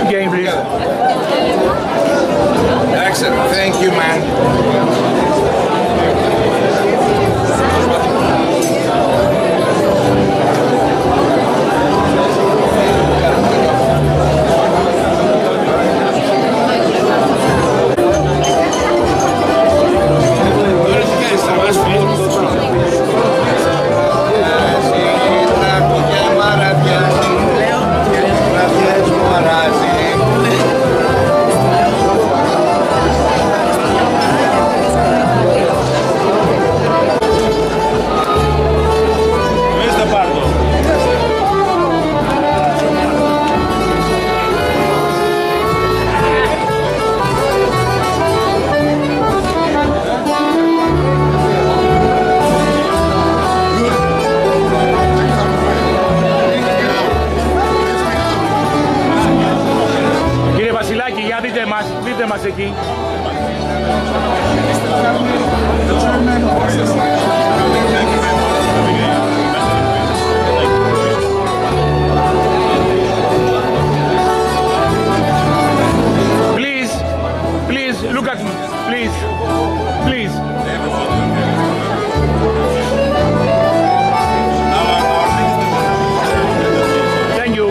Game, please. Excellent. Thank you, man. Δείτε μας εκεί. Please, look at me. Please. Thank you.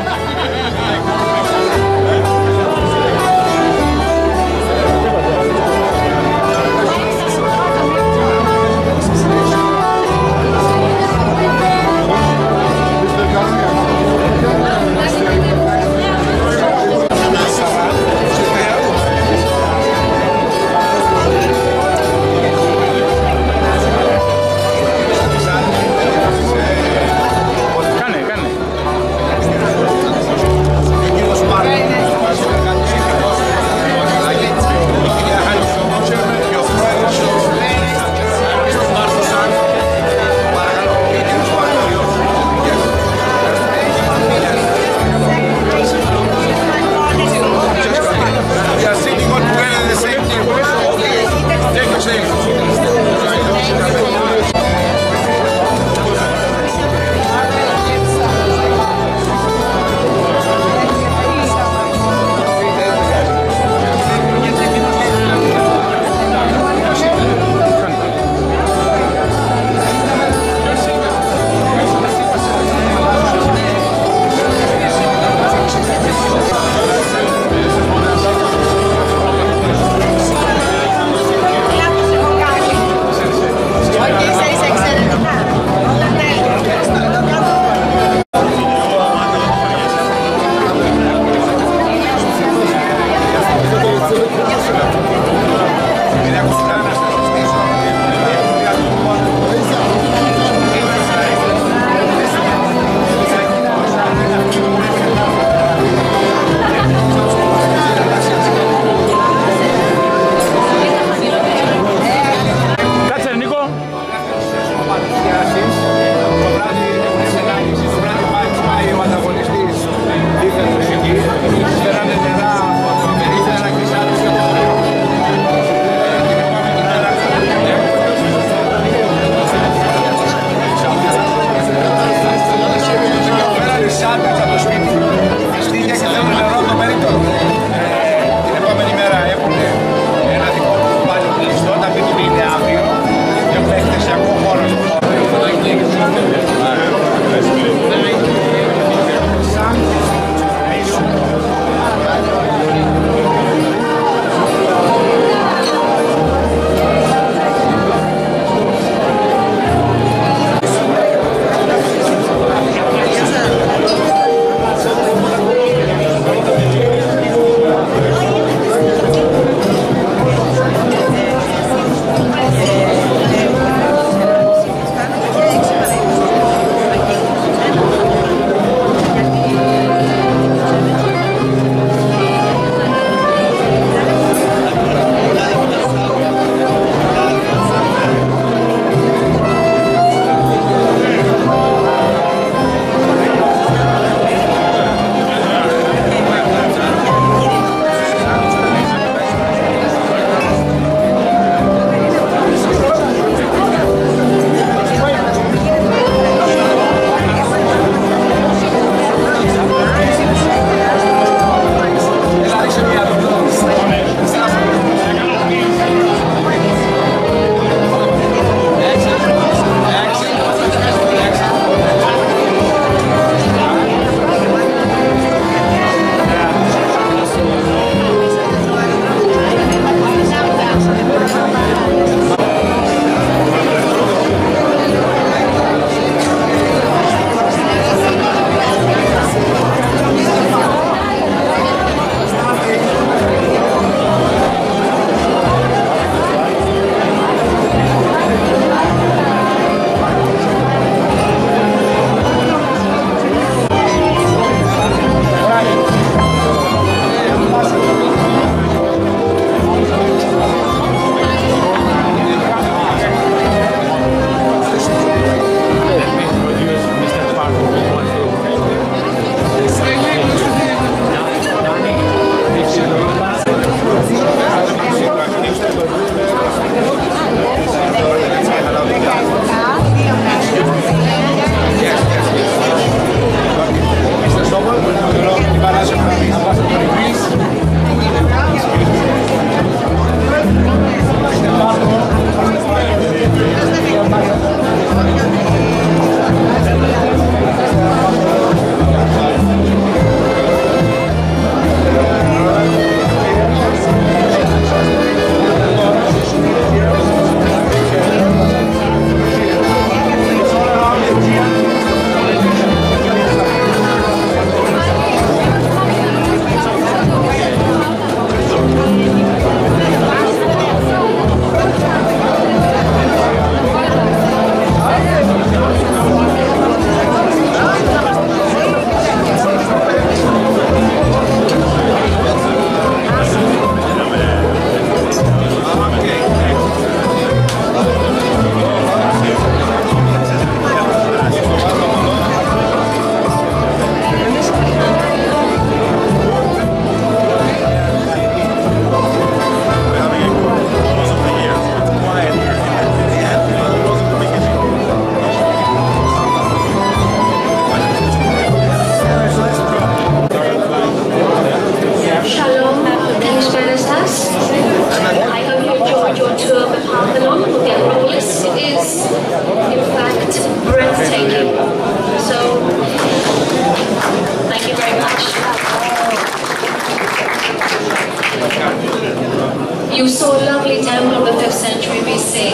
you saw a lovely temple of the 5th century BC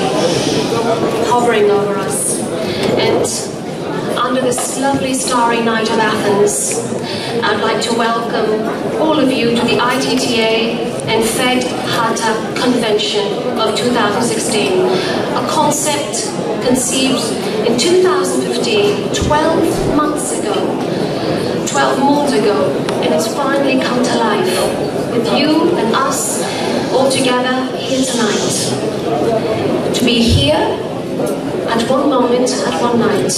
hovering over us. And under this lovely starry night of Athens, I'd like to welcome all of you to the ITTA and Fed Hatta Convention of 2016, a concept conceived in 2015, 12 months ago, 12 moons ago, and it's finally come to life with you and us all together here tonight. To be here at one moment, at one night.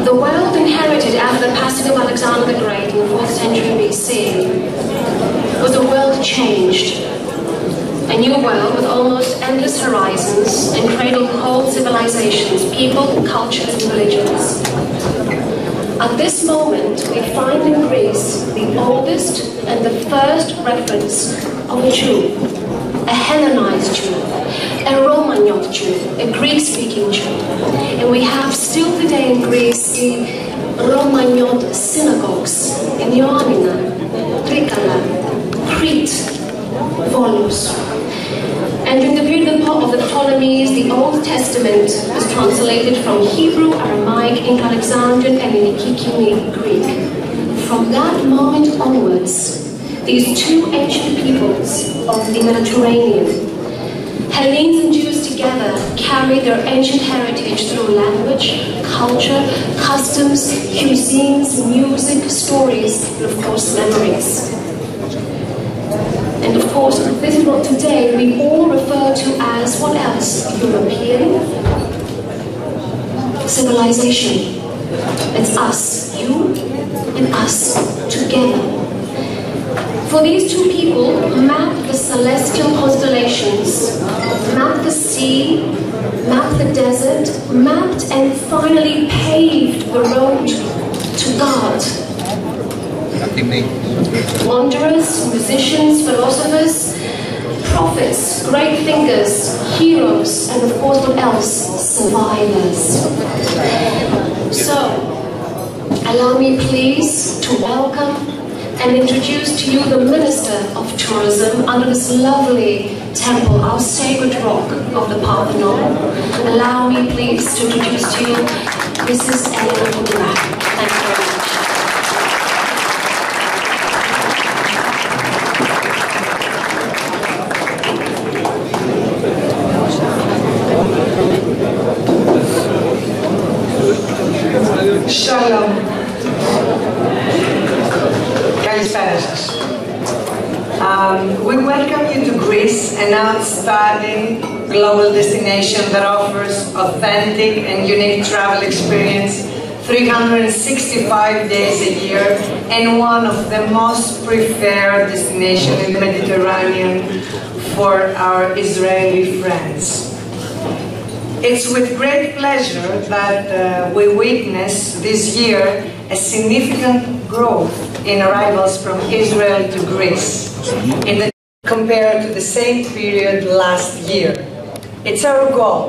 The world inherited after the passing of Alexander the Great in the 4th century BC was a world changed. A new world with almost endless horizons and cradling whole civilizations, people, cultures and religions. At this moment, we find in Greece the oldest and the first reference of a Jew, a Hellenized Jew, a Romagnot Jew, a Greek-speaking Jew. And we have still today in Greece the Romagnot synagogues in Ioannina, Trikala, Crete, Volos. And during the period of the Ptolemies, the Old Testament was translated from Hebrew, Aramaic, into Alexandrian and Nikikini Greek. From that moment onwards, these two ancient peoples of the Mediterranean, Hellenes and Jews together, carried their ancient heritage through language, culture, customs, cuisines, music, stories, and of course memories. And of course, this is what today we all refer to as what else? European civilization. It's us, you and us, together. For these two people mapped the celestial constellations, mapped the sea, mapped the desert, mapped and finally paved the road to God. Wanderers, musicians, philosophers, prophets, great thinkers, heroes, and of course what else? Survivors. So, allow me please to welcome and introduce to you the Minister of Tourism under this lovely temple, our sacred rock of the Parthenon. Allow me please to introduce to you Mrs. Κουντουρα. Thank you very much. Shalom. Καλησπέρα σας. We welcome you to Greece, an outstanding global destination that offers authentic and unique travel experience 365 days a year and one of the most preferred destinations in the Mediterranean for our Israeli friends. It's with great pleasure that we witness this year a significant growth in arrivals from Israel to Greece compared to the same period last year. It's our goal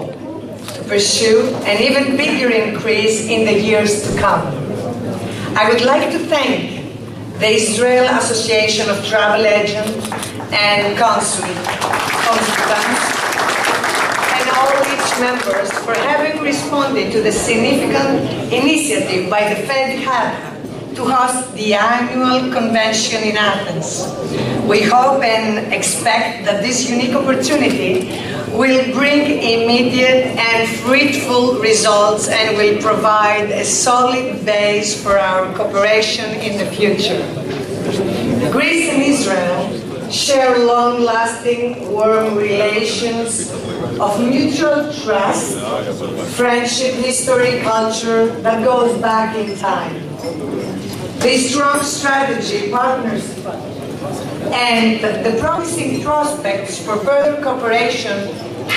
to pursue an even bigger increase in the years to come. I would like to thank the Israel Association of Travel Agents and Consultants and all its members for having responded to the significant initiative by the Fed Hatta to host the annual convention in Athens. We hope and expect that this unique opportunity will bring immediate and fruitful results and will provide a solid base for our cooperation in the future. Greece and Israel share long-lasting, warm relations of mutual trust, friendship, history, culture that goes back in time. This strong strategy, partnership, and the promising prospects for further cooperation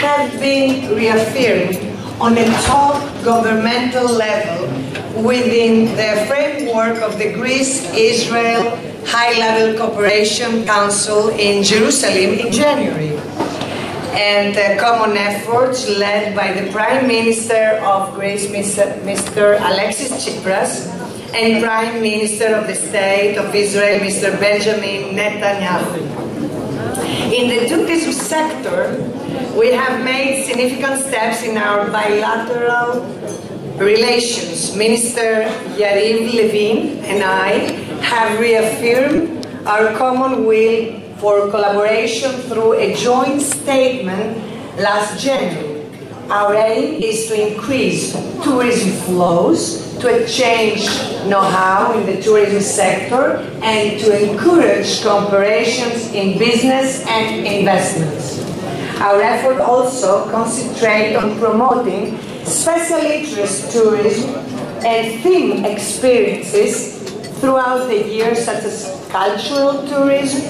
have been reaffirmed on a top governmental level within the framework of the Greece-Israel High-Level Cooperation Council in Jerusalem in January, and common efforts led by the Prime Minister of Greece, Mr. Alexis Tsipras, and Prime Minister of the State of Israel, Mr. Benjamin Netanyahu. In the tourism sector, we have made significant steps in our bilateral relations. Minister Yariv Levin and I have reaffirmed our common will for collaboration through a joint statement last January. Our aim is to increase tourism flows, to exchange know-how in the tourism sector, and to encourage cooperations in business and investments. Our effort also concentrates on promoting special interest tourism and theme experiences throughout the year, such as cultural tourism,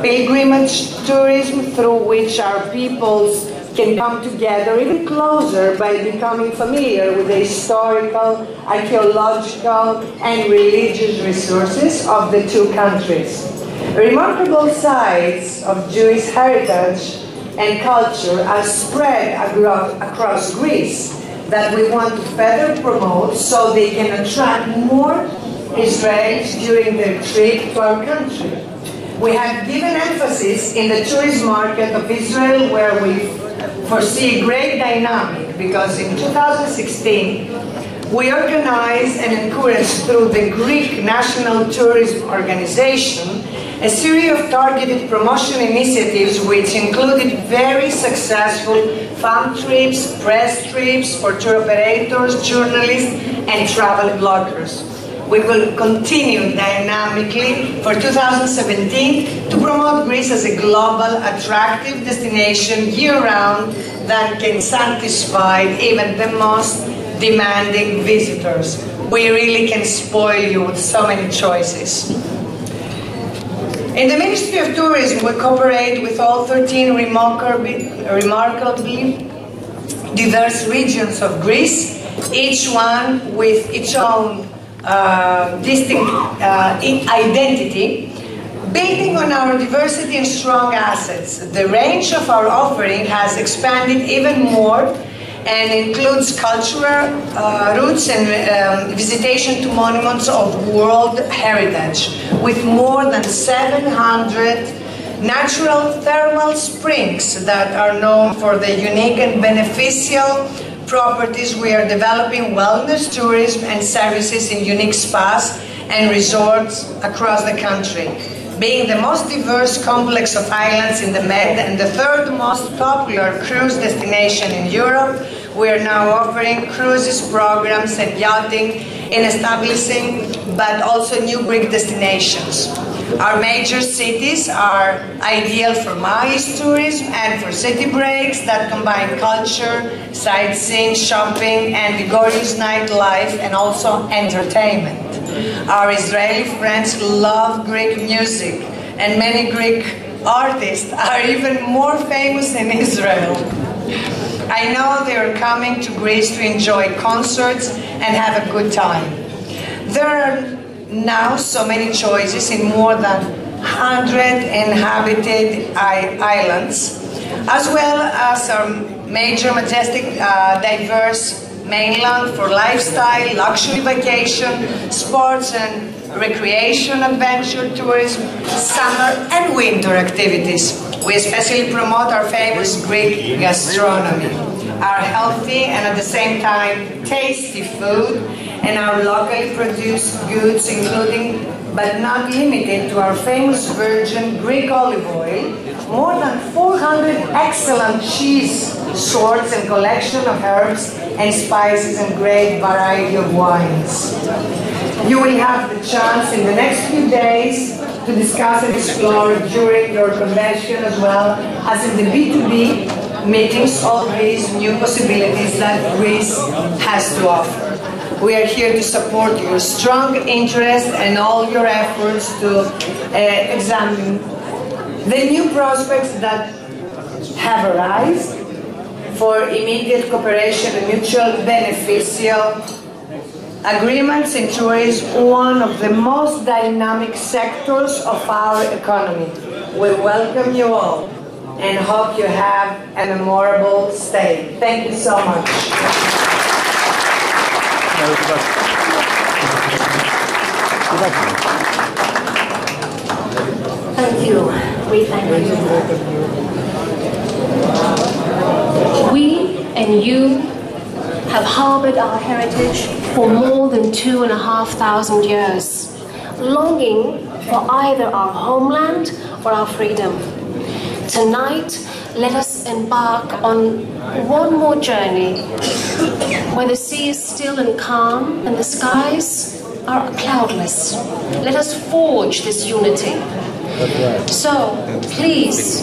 pilgrimage tourism, through which our peoples can come together even closer by becoming familiar with the historical, archaeological, and religious resources of the two countries. Remarkable sites of Jewish heritage and culture are spread across Greece that we want to further promote so they can attract more Israelis during their trip to our country. We have given emphasis in the tourist market of Israel, where we foresee great dynamic, because in 2016 we organized and encouraged through the Greek National Tourism Organization a series of targeted promotion initiatives which included very successful farm trips, press trips for tour operators, journalists, and travel bloggers. We will continue dynamically for 2017 to promote Greece as a global, attractive destination year-round that can satisfy even the most demanding visitors. We really can spoil you with so many choices. In the Ministry of Tourism, we cooperate with all 13 remarkably diverse regions of Greece, each one with its own distinct identity. Building on our diversity and strong assets, the range of our offering has expanded even more and includes cultural routes and visitation to monuments of world heritage, with more than 700 natural thermal springs that are known for the unique and beneficial properties. We are developing wellness tourism and services in unique spas and resorts across the country. Being the most diverse complex of islands in the Med and the third most popular cruise destination in Europe, we are now offering cruises, programs, and yachting in establishing but also new Greek destinations. Our major cities are ideal for MICE tourism and for city breaks that combine culture, sightseeing, shopping, and vigorous nightlife, and also entertainment. Our Israeli friends love Greek music, and many Greek artists are even more famous in Israel. I know they are coming to Greece to enjoy concerts and have a good time. There are now so many choices in more than 100 inhabited islands, as well as our major, majestic, diverse mainland for lifestyle, luxury vacation, sports and recreation, adventure tourism, summer and winter activities. We especially promote our famous Greek gastronomy, our healthy and at the same time tasty food, and our locally produced goods, including but not limited to our famous virgin Greek olive oil, more than 400 excellent cheese sorts and collection of herbs and spices, and great variety of wines. You will have the chance in the next few days to discuss and explore during your convention, as well as in the B2B meetings, all these new possibilities that Greece has to offer. We are here to support your strong interest and all your efforts to examine the new prospects that have arisen for immediate cooperation and mutual beneficial agreements in tourism, one of the most dynamic sectors of our economy. We welcome you all and hope you have a memorable stay. Thank you so much. Thank you. we thank you. We and you have harbored our heritage for more than 2,500 years, longing for either our homeland or our freedom. Tonight, let us embark on one more journey where the sea is still and calm and the skies are cloudless. Let us forge this unity. So, please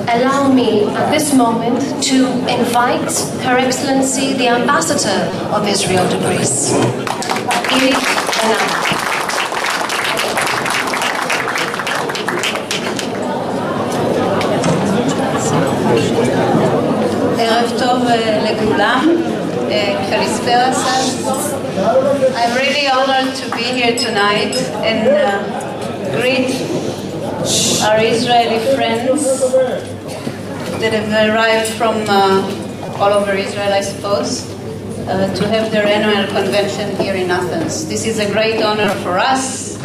allow me at this moment to invite Her Excellency the Ambassador of Israel to Greece. ערב טוב לכולם, כליספרה סס. I'm really honored to be here tonight and greet our Israeli friends that have arrived from all over Israel, I suppose, to have their annual convention here in Athens. This is a great honor for us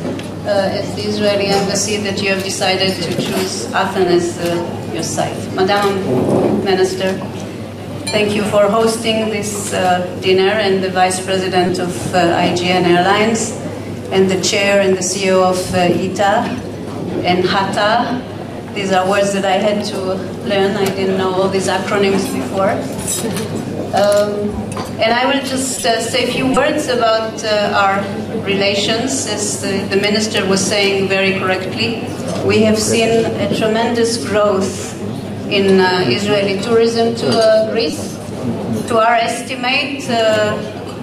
as the Israeli embassy that you have decided to choose Athens as your site. Madam Minister, thank you for hosting this dinner, and the Vice President of IGN Airlines, and the Chair and the CEO of Ittaa and Hatta. These are words that I had to learn. I didn't know all these acronyms before. And I will just say a few words about our relations. As the Minister was saying very correctly, we have seen a tremendous growth in Israeli tourism to Greece. To our estimate,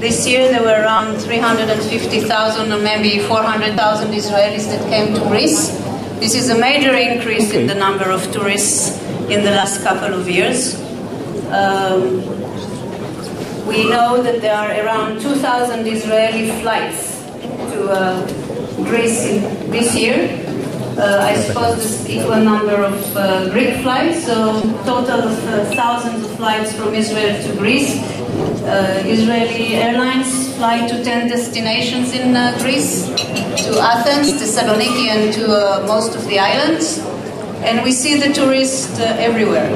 this year there were around 350,000 or maybe 400,000 Israelis that came to Greece. This is a major increase in the number of tourists in the last couple of years. We know that there are around 2,000 Israeli flights to Greece this year. I suppose this equal number of Greek flights, so total of thousands of flights from Israel to Greece. Israeli airlines fly to 10 destinations in Greece, to Athens, Thessaloniki, and to most of the islands. And we see the tourists everywhere.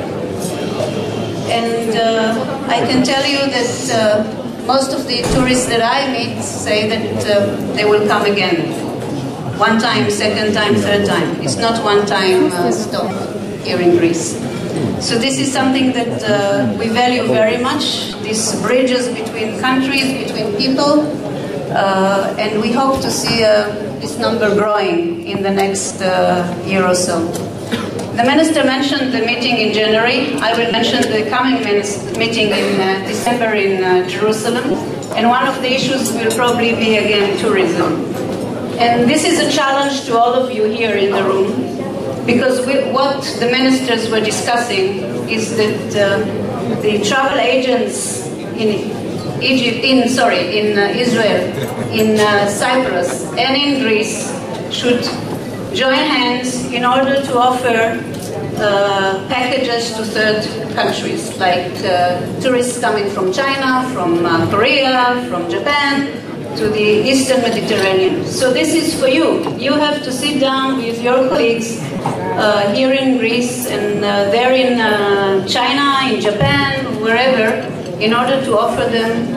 And I can tell you that most of the tourists that I meet say that they will come again. One time, second time, third time. It's not one time stop here in Greece. So this is something that we value very much, these bridges between countries, between people, and we hope to see this number growing in the next year or so. The Minister mentioned the meeting in January. I will mention the coming meeting in December in Jerusalem, and one of the issues will probably be again tourism. And this is a challenge to all of you here in the room, because what the ministers were discussing is that the travel agents in Israel, in Cyprus, and in Greece should join hands in order to offer packages to third countries, like tourists coming from China, from Korea, from Japan, to the Eastern Mediterranean. So this is for you. You have to sit down with your colleagues here in Greece and there in China, in Japan, wherever, in order to offer them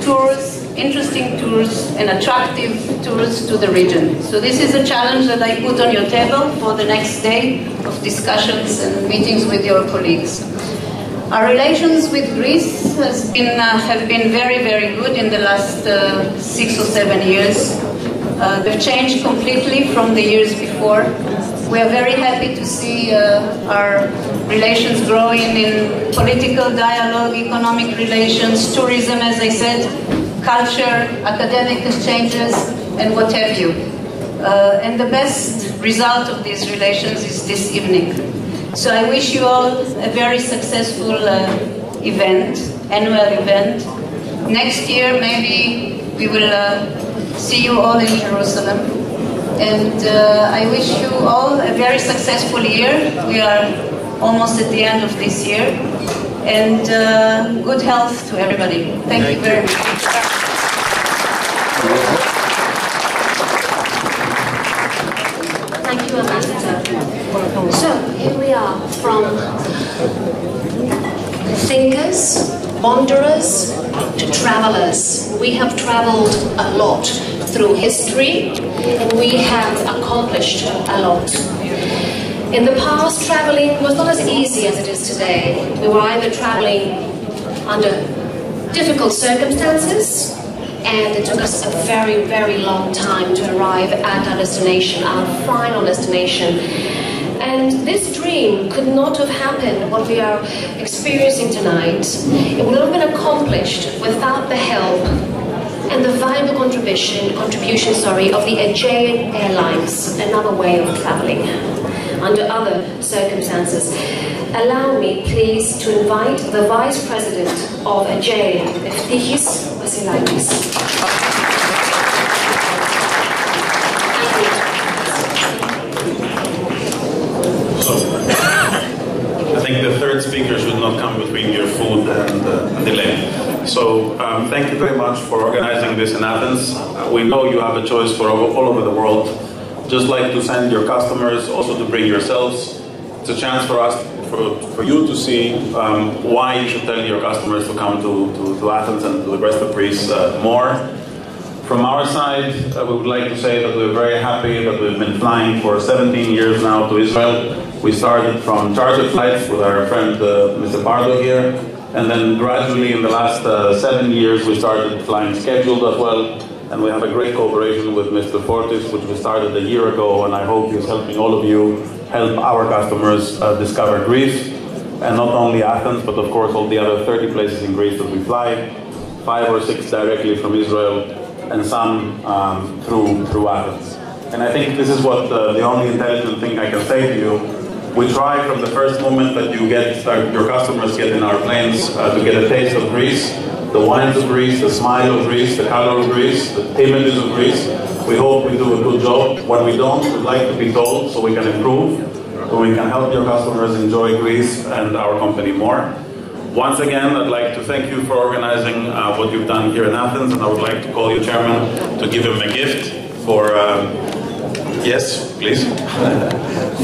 tours, interesting tours and attractive tours to the region. So this is a challenge that I put on your table for the next day of discussions and meetings with your colleagues. Our relations with Greece have been very, very good in the last 6 or 7 years. They've changed completely from the years before. We are very happy to see our relations growing in political dialogue, economic relations, tourism, as I said, culture, academic exchanges, and what have you. And the best result of these relations is this evening. So I wish you all a very successful annual event. Next year, maybe we will see you all in Jerusalem. And I wish you all a very successful year. We are almost at the end of this year. And good health to everybody. Thank you very much. Thank you, Ambassador. So, here we are, from thinkers, wanderers, to travelers. We have traveled a lot through history, and we have accomplished a lot. In the past, traveling was not as easy as it is today. We were either traveling under difficult circumstances, and it took us a very, very long time to arrive at our destination, our final destination. And this dream could not have happened, what we are experiencing tonight. It would not have been accomplished without the help and the valuable contribution of the Aegean Airlines, another way of traveling under other circumstances. Allow me, please, to invite the Vice President of Aegean, Eftichis Vasilakis. I think the third speaker should not come between your food and delay. So thank you very much for organizing this in Athens. We know you have a choice for all over the world. Just like to send your customers, also to bring yourselves. It's a chance for us, for you to see why you should tell your customers to come to Athens and to the rest of Greece more. From our side, we would like to say that we're very happy that we've been flying for 17 years now to Israel. We started from charter flights with our friend Mr. Pardo here, and then gradually in the last 7 years we started flying scheduled as well, and we have a great cooperation with Mr. Fortis, which we started a year ago, and I hope he's helping all of you help our customers discover Greece, and not only Athens, but of course all the other 30 places in Greece that we fly, 5 or 6 directly from Israel, and some through Athens. And I think this is what the only intelligent thing I can say to you. We try from the first moment that your customers get in our planes to get a taste of Greece, the wines of Greece, the smile of Greece, the color of Greece, the images of Greece. We hope we do a good job. When we don't, we'd like to be told so we can improve, so we can help your customers enjoy Greece and our company more. Once again, I'd like to thank you for organizing what you've done here in Athens, and I would like to call you chairman to give him a gift for, yes, please,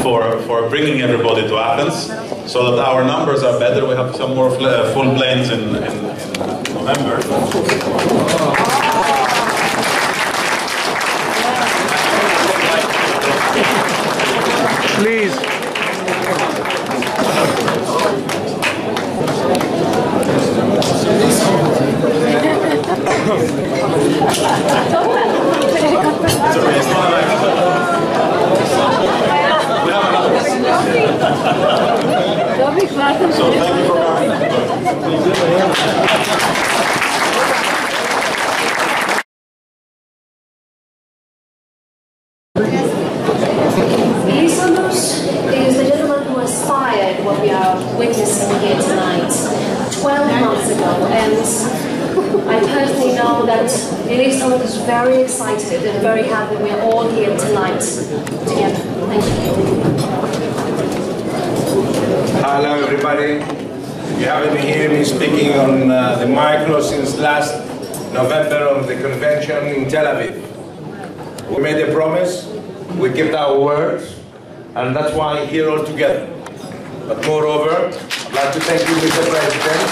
for bringing everybody to Athens, so that our numbers are better. We have some more full planes in November. Please. So thank you for coming. Lysanos is the gentleman who inspired what we are witnessing here tonight 12 months ago, and I personally know that Lysanos is very excited and very happy we're all here tonight together. Thank you. Hello everybody. You haven't been hearing me speaking on the micro since last November on the convention in Tel Aviv. We made a promise, we kept our words, and that's why I'm here all together. But moreover, I'd like to thank you, Mr. President,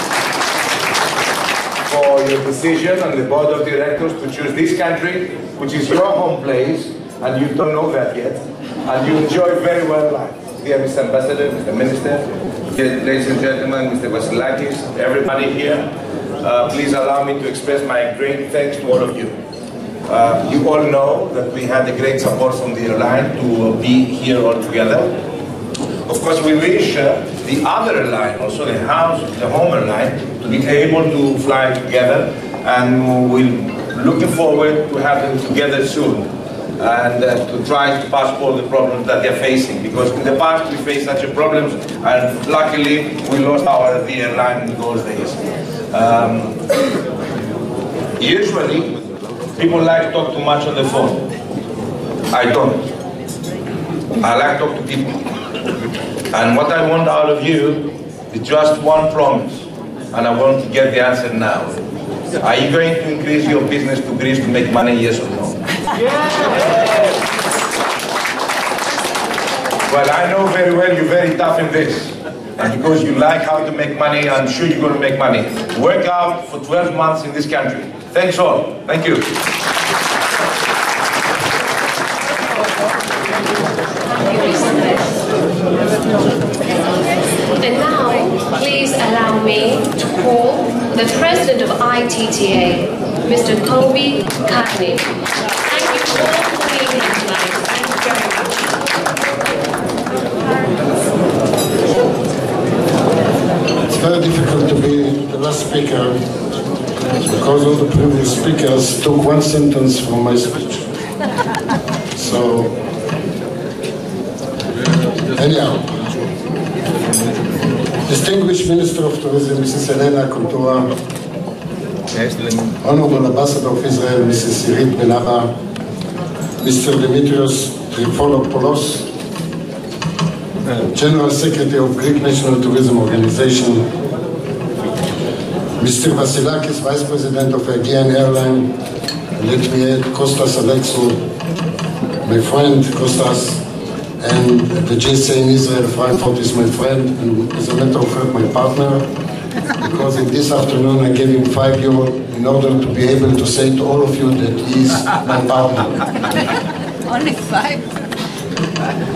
for your decision and the board of directors to choose this country, which is your home place, and you don't know that yet, and you enjoy very well life. Dear Mr. Ambassador, Mr. Minister, ladies and gentlemen, Mr. Vasilakis, everybody here, please allow me to express my great thanks to all of you. You all know that we had a great support from the airline to be here all together. Of course, we wish the other airline, also the home airline, to be able to fly together, and we're looking forward to have them together soon, and to try to pass all the problems that they're facing, because in the past we faced such a problems, and luckily we lost the airline in those days. Usually, people like to talk too much on the phone. I don't. I like to talk to people. And what I want out of you is just one promise, and I want to get the answer now. Are you going to increase your business to Greece to make money, yes or no? Yes. Well, I know very well you're very tough in this. And because you like how to make money, I'm sure you're going to make money. Work out for 12 months in this country. Thanks all. Thank you. And now, please allow me to call the President of ITTA, Mr. Kobi Katni. Thank you all for being here tonight. Thank you very much. It's very difficult to be the last speaker because all the previous speakers took one sentence from my speech. So, anyhow, distinguished Minister of Tourism, Mrs. Elena Κουντουρα, Honorable Ambassador of Israel, Mrs. Irit Benara, Mr. Dimitrios Trifolopoulos, General Secretary of Greek National Tourism Organization, Mr. Vasilakis, Vice President of Aegean Airline, let me add Kostas Alexou, my friend Kostas, and the GSA in Israel, Frankfurt is my friend, and as a matter of fact, my partner, because in this afternoon I gave him €5 in order to be able to say to all of you that he is my partner. Only 5?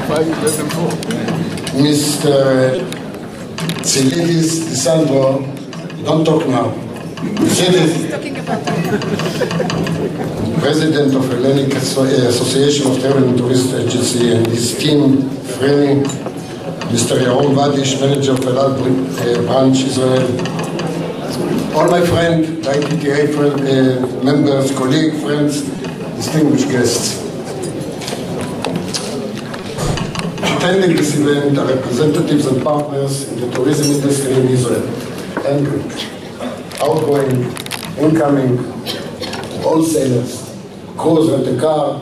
5 is less than 4. Mr. Tsilidis Sandro, don't talk now. Tsilidis, President of Hellenic Association of Travel and Tourist Agency, and his team, Freni, Mr. Yaron Vadish, Manager of Elad Branch Israel, all my friends, ITTA members, colleagues, friends, distinguished guests. Attending this event are representatives and partners in the tourism industry in Israel, and outgoing, incoming, wholesalers, cruise, rent-a-car,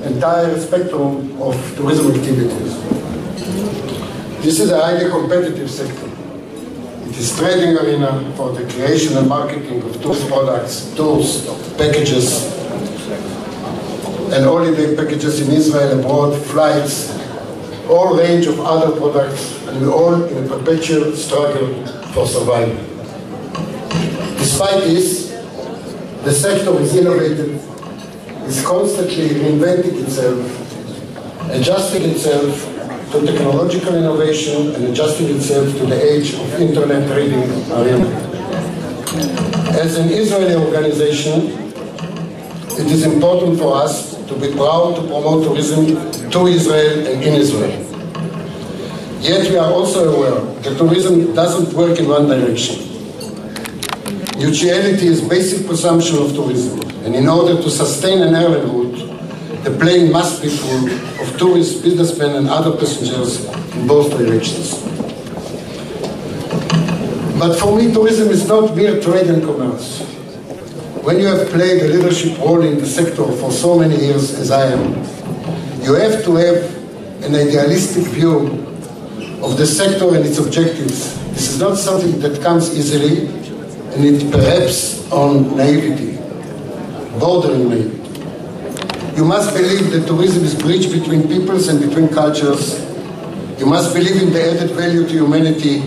entire spectrum of tourism activities. This is a highly competitive sector. It is trading arena for the creation and marketing of tourist products, tours, packages, and holiday packages in Israel, abroad, flights, all range of other products, and we're all in a perpetual struggle for survival. Despite this, the sector is innovative, is constantly reinventing itself, adjusting itself to technological innovation and adjusting itself to the age of internet trading arena. As an Israeli organization, it is important for us to be proud to promote tourism to Israel and in Israel. Yet we are also aware that tourism doesn't work in one direction. Mutuality is basic presumption of tourism, and in order to sustain an airline route, the plane must be full of tourists, businessmen, and other passengers in both directions. But for me, tourism is not mere trade and commerce. When you have played a leadership role in the sector for so many years as I am, you have to have an idealistic view of the sector and its objectives. This is not something that comes easily, and it perhaps on naivety, bordering naivety. You must believe that tourism is a bridge between peoples and between cultures. You must believe in the added value to humanity,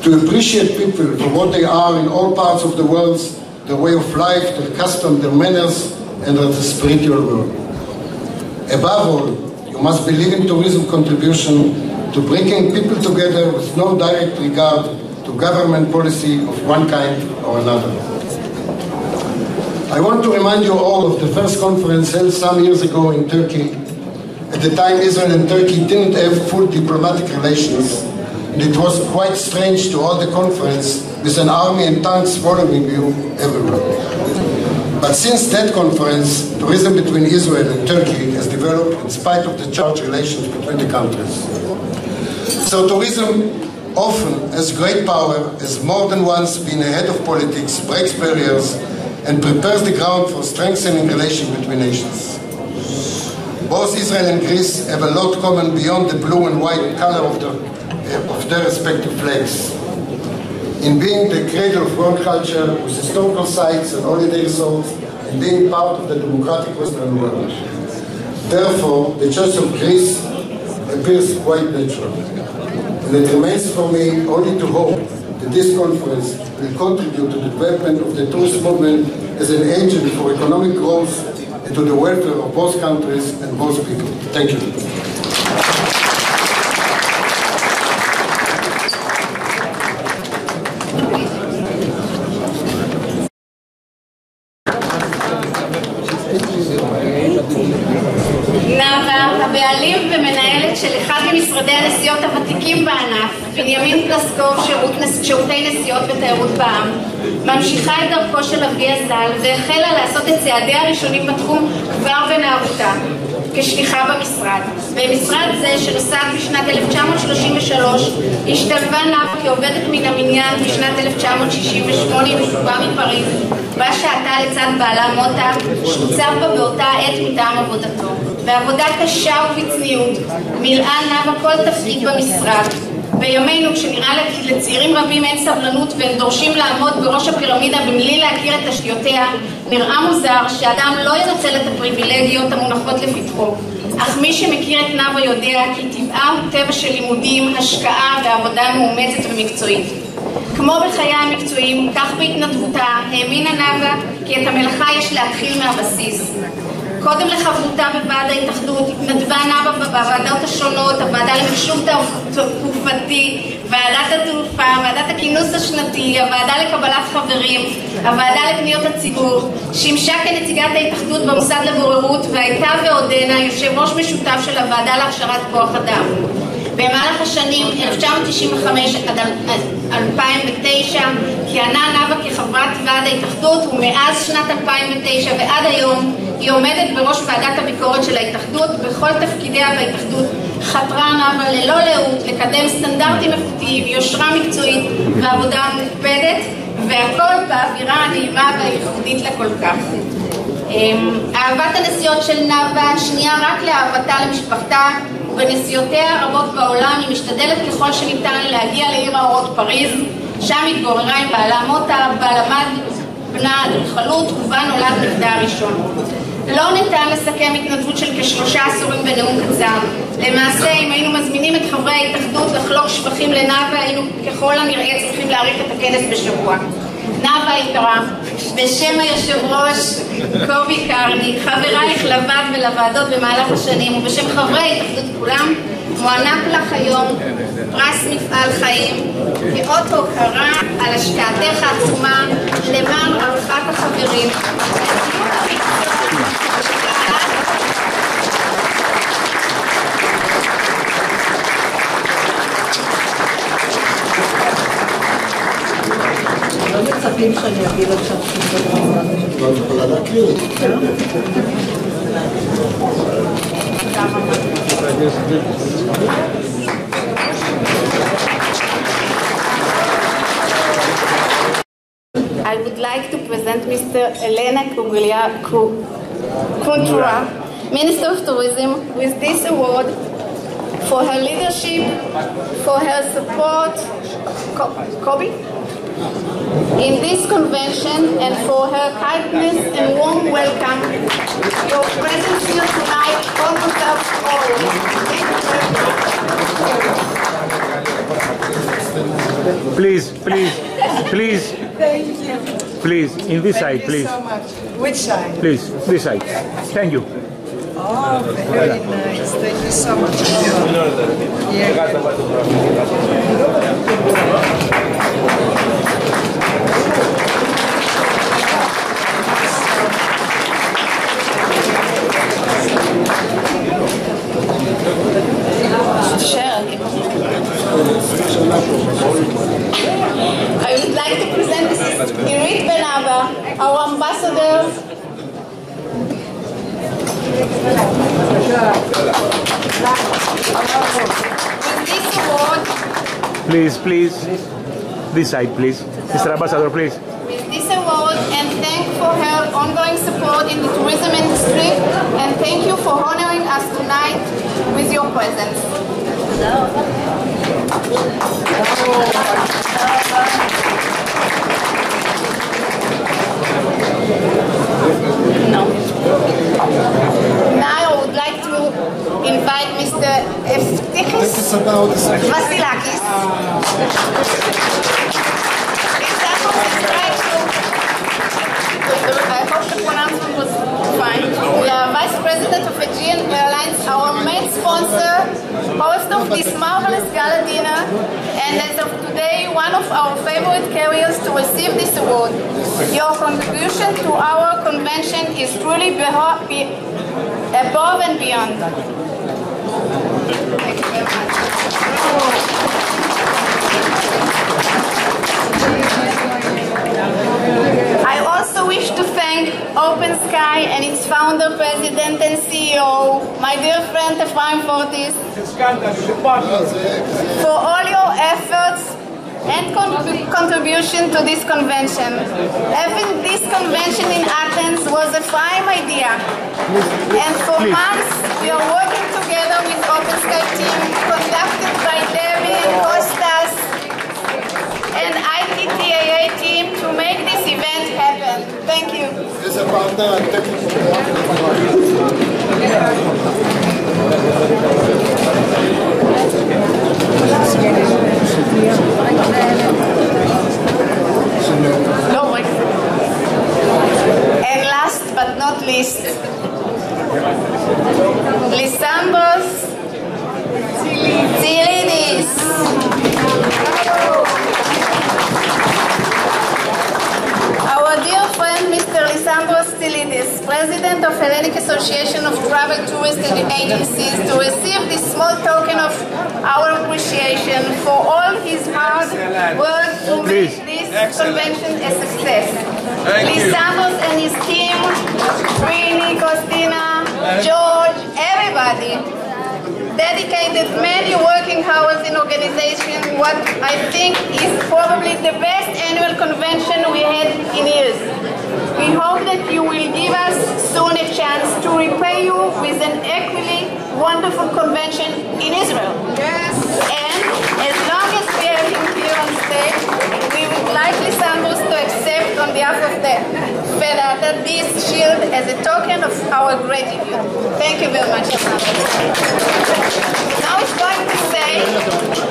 to appreciate people for what they are in all parts of the world, their way of life, their custom, their manners, and the spiritual world. Above all, you must believe in tourism contribution to bringing people together with no direct regard to government policy of one kind or another. I want to remind you all of the first conference held some years ago in Turkey. At the time, Israel and Turkey didn't have full diplomatic relations, and it was quite strange to hold the conference with an army and tanks following you everywhere. But since that conference, tourism between Israel and Turkey has developed in spite of the charged relations between the countries. So tourism often has great power, has more than once been ahead of politics, breaks barriers, and prepares the ground for strengthening relations between nations. Both Israel and Greece have a lot common beyond the blue and white color of their respective flags. In being the cradle of world culture with historical sites and holiday resorts, and being part of the democratic Western world. Therefore, the Church of Greece appears quite natural. And it remains for me only to hope that this conference will contribute to the development of the tourist movement as an agent for economic growth and to the welfare of both countries and both people. Thank you. הבעלים ומנהלת של אחד ממשרדי הנסיעות הוותיקים בענף, בנימין פלסקוב, שירותי נסיעות ותיירות בע"מ, ממשיכה את דרכו של אבי הז"ל והחלה לעשות את צעדיה הראשונים בתחום כבר בנערותה, כשליחה במשרד. במשרד זה שנוסד בשנת 1933, השתלבה נאוה כעובדת מן המניין בשנת 1968 ושובעה מפריז, בה שהתה לצד בעלה מוטה, שוצב בה באותה עת מטעם עבודתו. בעבודה קשה ובצניעות, מילאה נאוה כל תפקיד במשרד. בימינו, כשנראה לצעירים רבים אין סבלנות והם דורשים לעמוד בראש הפירמידה במלי להכיר את תשתיותיה, נראה מוזר שאדם לא ינצל את הפריבילגיות המונחות לפתחו. אך מי שמכיר את נאוה יודע כי טבעה הוא טבע של לימודים, השקעה ועבודה מאומצת ומקצועית. כמו בחיי המקצועיים, כך בהתנדבותה, האמינה נאוה כי את המלאכה יש להתחיל מהבסיס. קודם לחברותה בוועד ההתאחדות, התנדבה נאוה בוועדות השונות, הוועדה למחשוב תעופתי, ועדת התעופה, ועדת הכינוס השנתי, הוועדה לקבלת חברים, הוועדה לפניות הציבור, שימשה כנציגת ההתאחדות במוסד לבוררות, והייתה ועודנה יושב ראש משותף של הוועדה להכשרת כוח אדם. במהלך השנים 1995 עד 2009 כיהנה נאוה כחברת ועד ההתאחדות, ומאז שנת 2009 ועד היום היא עומדת בראש ועדת הביקורת של ההתאחדות. בכל תפקידיה בהתאחדות חתרה נאוה ללא לאות לקדם סטנדרטים איכותיים, יושרה מקצועית ועבודה מוקפדת, והכל באווירה הנעימה והייחודית לכל כך. אהבת הנסיעות של נאוה שנייה רק לאהבתה למשפחתה, ובנסיעותיה הרבות בעולם היא משתדלת ככל שניתן להגיע לעיר האורות פריז, שם התגוררה עם בעלה מוטה, בה למד בנה אדריכלות ובה נולד נכדה הראשון. לא ניתן לסכם התנדבות של כ3 עשורים בנאום קצר. למעשה, אם היינו מזמינים את חברי ההתאחדות לחלוק שבחים לנאוה, היינו ככל הנראה צריכים להאריך את הכנס בשבוע. נאוה היקרה, בשם היושב ראש קובי קרני, חברייך לוועד ולוועדות במהלך השנים, ובשם חברי ההתאחדות כולם, מוענק לך היום פרס מפעל חיים כאות הוקרה על השקעתך העצומה למען רווחת החברים. לא מצפים שאני אגיד עכשיו לא יכולה להקריא. I would like to present Mr. Elena Κουντουρα, Minister of Tourism, with this award for her leadership, for her support, Kobe, in this convention, and for her kindness and warm welcome. Your presence here tonight all deserves all. Please, please, please. Thank you. Please, in this side, please. Thank you so much. Which side? Please, this side. Thank you. Oh, very nice. Thank you so much. I would like to present Mrs. Irit Benava, our ambassador. With this award, Please, please. This side, please. Mr. Ambassador, please. with this award, and thank for her ongoing support in the tourism industry, and thank you for honoring us tonight with your presence. No. Now I would like to Vasilakis. I hope the pronouncement was fine. We are Vice President of Aegean Airlines, our main sponsor, host of this marvelous gala dinner, and as of today, one of our favorite carriers to receive this award. Your contribution to our convention is truly above and beyond. Thank you very much. I also wish to thank Open Sky and its founder, president, and CEO, my dear friend Ephraim Fortis, for all your efforts and contribution to this convention. Having this convention in Athens was a fine idea, and for months we are working together with Open Sky team, conducted by Debbie and Kostas, and ITTAA team to make this event happen. Thank you. And last but not least, Lissambros Tsilidis. Our dear friend Mr. Lissambros Tsilidis, President of Hellenic Association of Travel Tourist Agencies, to receive this small token of our appreciation for all his hard work to make this convention a success. Lissambros and his team, Trini, Costina, George, everybody, dedicated many working hours in organization what I think is probably the best annual convention we had in years. We hope that you will give us soon a chance to repay you with an equally wonderful convention in Israel. Yes. And as long as we have him here on stage, we would like Lissambros to accept on behalf of the Hatta this shield as a token of our gratitude. Thank you very much, Lissambros. Now it's going to say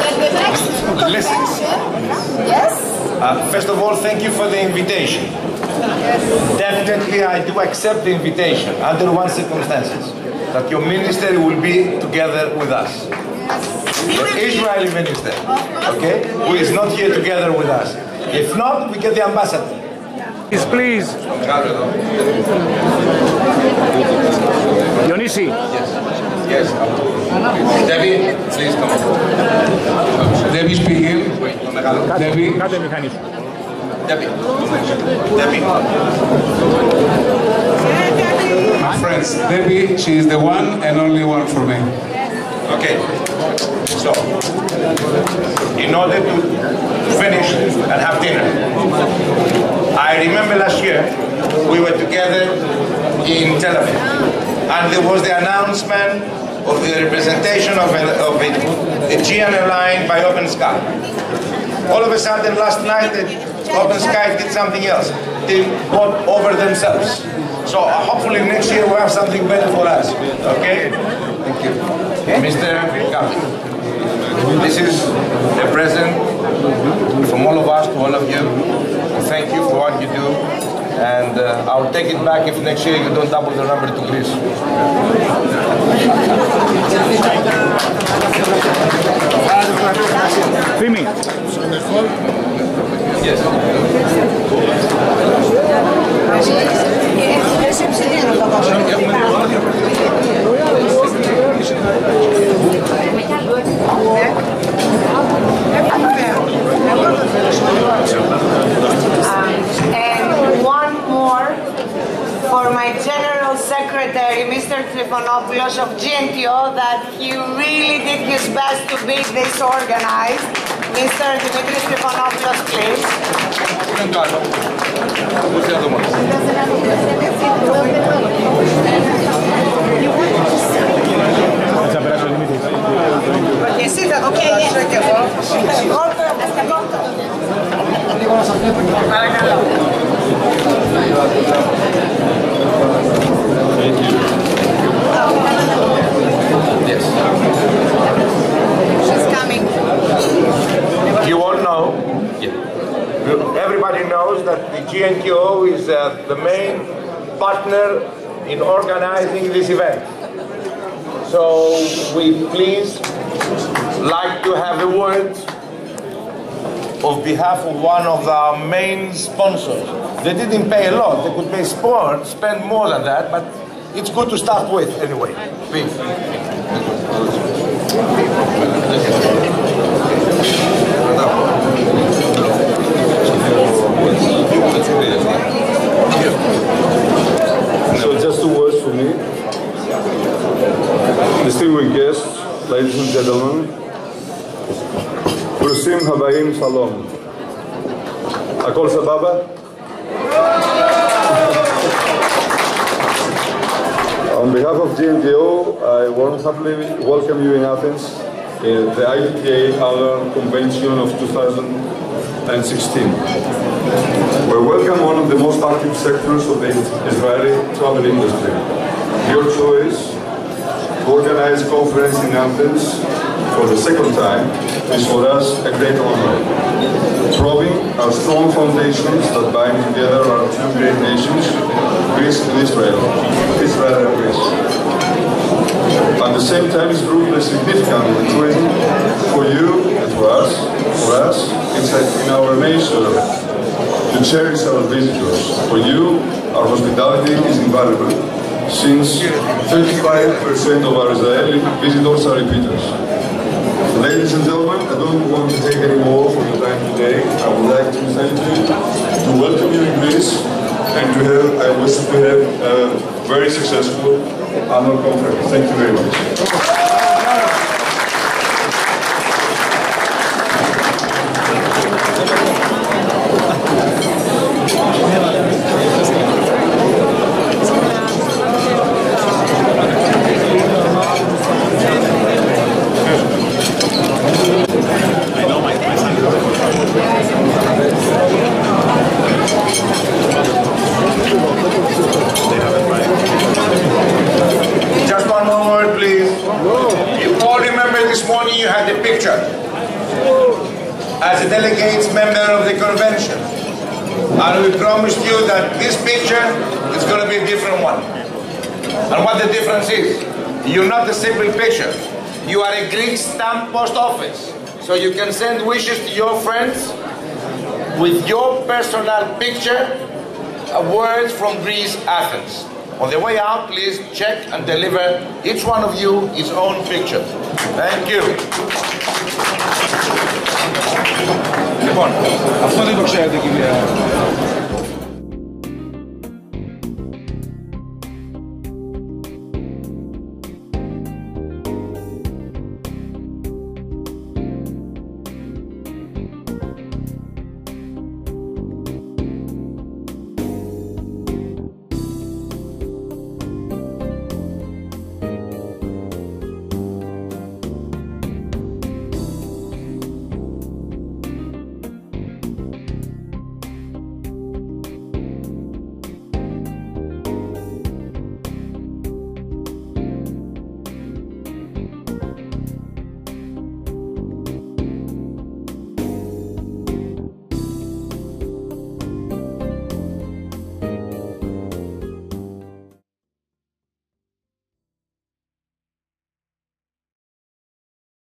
that the next convention, yes? First of all, thank you for the invitation. Yes. Definitely, I do accept the invitation under one circumstances, that your ministry will be together with us. Yes. The Israeli minister, okay, who is not here together with us. If not, we get the ambassador. Please, please. Dionisi. Yes. Debbie, please come on. Debbie speaking. Debbie. Debbie. Debbie. My friends, Debbie, she is the one and only one for me. Okay. So, in order to finish and have dinner, I remember last year we were together in Tel Aviv, and there was the announcement of the representation of Aegean Airline by Open Sky. All of a sudden, last night, Open Sky did something else. They bought over themselves. So hopefully next year we'll have something better for us. Okay? Thank you. Mr. Gavi, this is a present from all of us to all of you. Thank you for what you do. And I'll take it back if next year you don't double the number to Greece. Fimi. Yes. And one more for my General Secretary, Mr. Trifonopoulos of GNTO, that he really did his best to make this organized. Mr. Dimitris Trifonopoulos, please. Εσύ θα το πιάσω κι εγώ. Παρακαλώ. Yes. organizing this event. So we please like to have a word of behalf of one of our main sponsors. They didn't pay a lot. They could spend more than that, but it's good to start with anyway. Please. So just 2 words for me. Distinguished guests, ladies and gentlemen, Brusim Habayim Shalom. Akol Sababa? On behalf of GNGO, I warmly welcome you in Athens, the IPTA Annual Convention of 2016. We welcome one of the most active sectors of the Israeli travel industry. Your choice to organize a conference in Athens for the second time is for us a great honor, proving our strong foundations that bind together our two great nations, Greece and Israel, Israel and Greece. At the same time, it's proving a significant opportunity for you and for us. It's in our nature to cherish our visitors. For you, our hospitality is invaluable, since 35% of our Israeli visitors are repeaters. Ladies and gentlemen, I don't want to take any more from your time today. I would like to thank you, to welcome you in Greece, and I wish to have a very successful annual conference. Thank you very much. Just one more word, please. You all remember this morning you had a picture as a delegates member of the convention. And we promised you that this picture is going to be a different one. And what the difference is, you're not a simple picture. You are a Greek stamp post office. So you can send wishes to your friends with your personal picture, words from Greece, Athens. On the way out, please check and deliver each one of you his own picture. Thank you. Λοιπόν, αυτό δεν το ξέρετε, κυρία.